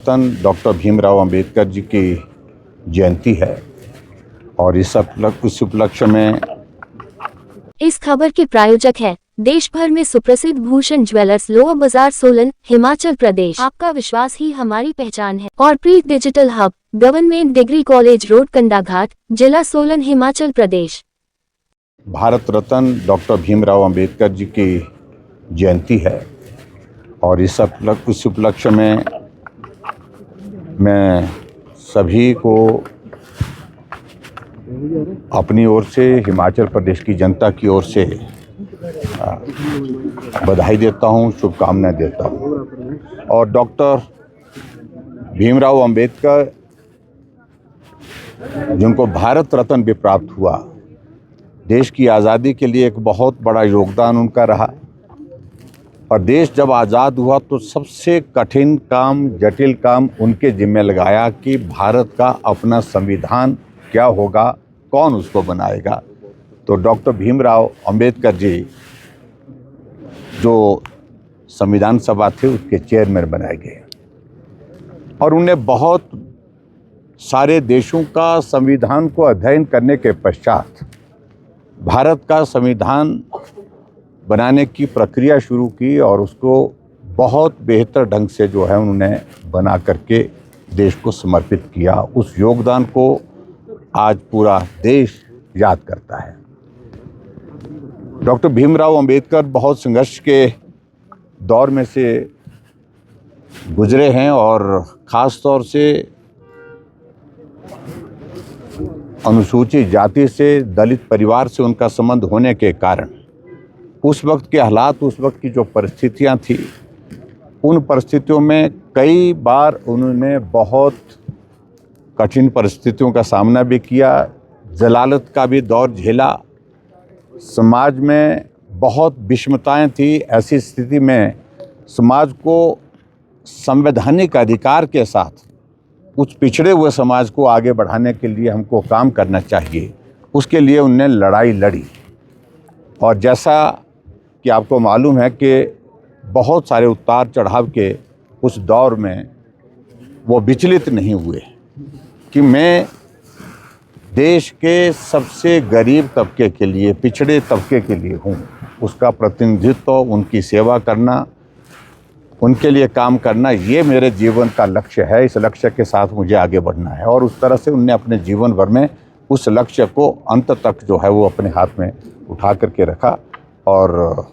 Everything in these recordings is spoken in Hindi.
डॉक्टर भीमराव अंबेडकर जी की जयंती है और इस उपलक्ष्य में इस खबर के प्रायोजक हैं देश भर में सुप्रसिद्ध भूषण ज्वेलर्स, लोअर बाजार, सोलन, हिमाचल प्रदेश। आपका विश्वास ही हमारी पहचान है। और Preet digital hub, government degree college road, Kandaghat, जिला सोलन, हिमाचल प्रदेश। भारत रत्न डॉक्टर भीमराव अंबेडकर जी की जयंती है और इस उपलक्ष्य में मैं सभी को अपनी ओर से, हिमाचल प्रदेश की जनता की ओर से बधाई देता हूं, शुभकामनाएं देता हूं। और डॉक्टर भीमराव अंबेडकर जिनको भारत रत्न भी प्राप्त हुआ, देश की आज़ादी के लिए एक बहुत बड़ा योगदान उनका रहा। और देश जब आज़ाद हुआ तो सबसे कठिन काम, जटिल काम उनके जिम्मे लगाया कि भारत का अपना संविधान क्या होगा, कौन उसको बनाएगा। तो डॉक्टर भीमराव अंबेडकर जी जो संविधान सभा थे उसके चेयरमैन बनाए गए और उन्हें बहुत सारे देशों का संविधान को अध्ययन करने के पश्चात भारत का संविधान बनाने की प्रक्रिया शुरू की और उसको बहुत बेहतर ढंग से जो है उन्होंने बना करके देश को समर्पित किया। उस योगदान को आज पूरा देश याद करता है। डॉक्टर भीमराव अंबेडकर बहुत संघर्ष के दौर में से गुजरे हैं और ख़ास तौर से अनुसूचित जाति से, दलित परिवार से उनका संबंध होने के कारण उस वक्त के हालात, उस वक्त की जो परिस्थितियां थी, उन परिस्थितियों में कई बार उन्होंने बहुत कठिन परिस्थितियों का सामना भी किया, जलालत का भी दौर झेला। समाज में बहुत विषमताएं थी। ऐसी स्थिति में समाज को संवैधानिक अधिकार के साथ उस पिछड़े हुए समाज को आगे बढ़ाने के लिए हमको काम करना चाहिए, उसके लिए उन्होंने लड़ाई लड़ी। और जैसा कि आपको मालूम है कि बहुत सारे उतार चढ़ाव के उस दौर में वो विचलित नहीं हुए कि मैं देश के सबसे गरीब तबके के लिए, पिछड़े तबके के लिए हूँ, उसका प्रतिनिधित्व, उनकी सेवा करना, उनके लिए काम करना, ये मेरे जीवन का लक्ष्य है। इस लक्ष्य के साथ मुझे आगे बढ़ना है। और उस तरह से उनने अपने जीवन भर में उस लक्ष्य को अंत तक जो है वो अपने हाथ में उठा करके रखा। और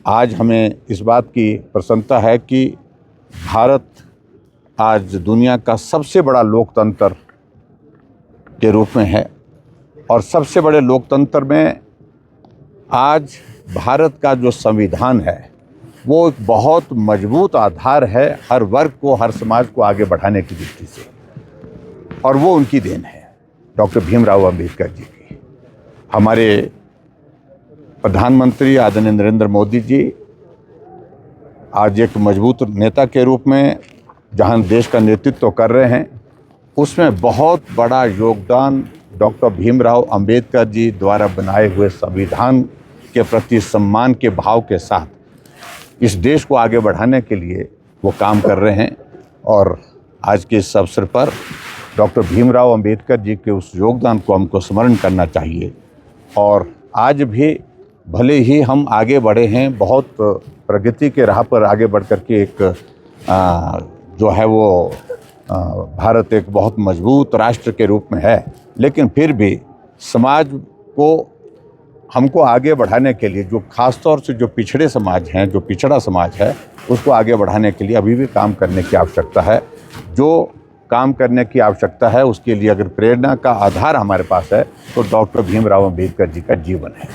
आज हमें इस बात की प्रसन्नता है कि भारत आज दुनिया का सबसे बड़ा लोकतंत्र के रूप में है और सबसे बड़े लोकतंत्र में आज भारत का जो संविधान है वो एक बहुत मजबूत आधार है हर वर्ग को, हर समाज को आगे बढ़ाने की दृष्टि से। और वो उनकी देन है, डॉक्टर भीमराव अंबेडकर जी की। हमारे प्रधानमंत्री आदरणीय नरेंद्र मोदी जी आज एक मजबूत नेता के रूप में जहां देश का नेतृत्व कर रहे हैं, उसमें बहुत बड़ा योगदान डॉक्टर भीमराव अंबेडकर जी द्वारा बनाए हुए संविधान के प्रति सम्मान के भाव के साथ इस देश को आगे बढ़ाने के लिए वो काम कर रहे हैं। और आज के इस अवसर पर डॉक्टर भीमराव अंबेडकर जी के उस योगदान को हमको स्मरण करना चाहिए। और आज भी भले ही हम आगे बढ़े हैं, बहुत प्रगति के राह पर आगे बढ़ कर के एक जो है वो भारत एक बहुत मजबूत राष्ट्र के रूप में है, लेकिन फिर भी समाज को हमको आगे बढ़ाने के लिए, जो खास तौर से जो पिछड़े समाज हैं, जो पिछड़ा समाज है, उसको आगे बढ़ाने के लिए अभी भी काम करने की आवश्यकता है। जो काम करने की आवश्यकता है उसके लिए अगर प्रेरणा का आधार हमारे पास है तो डॉक्टर भीमराव अंबेडकर जी का जीवन है।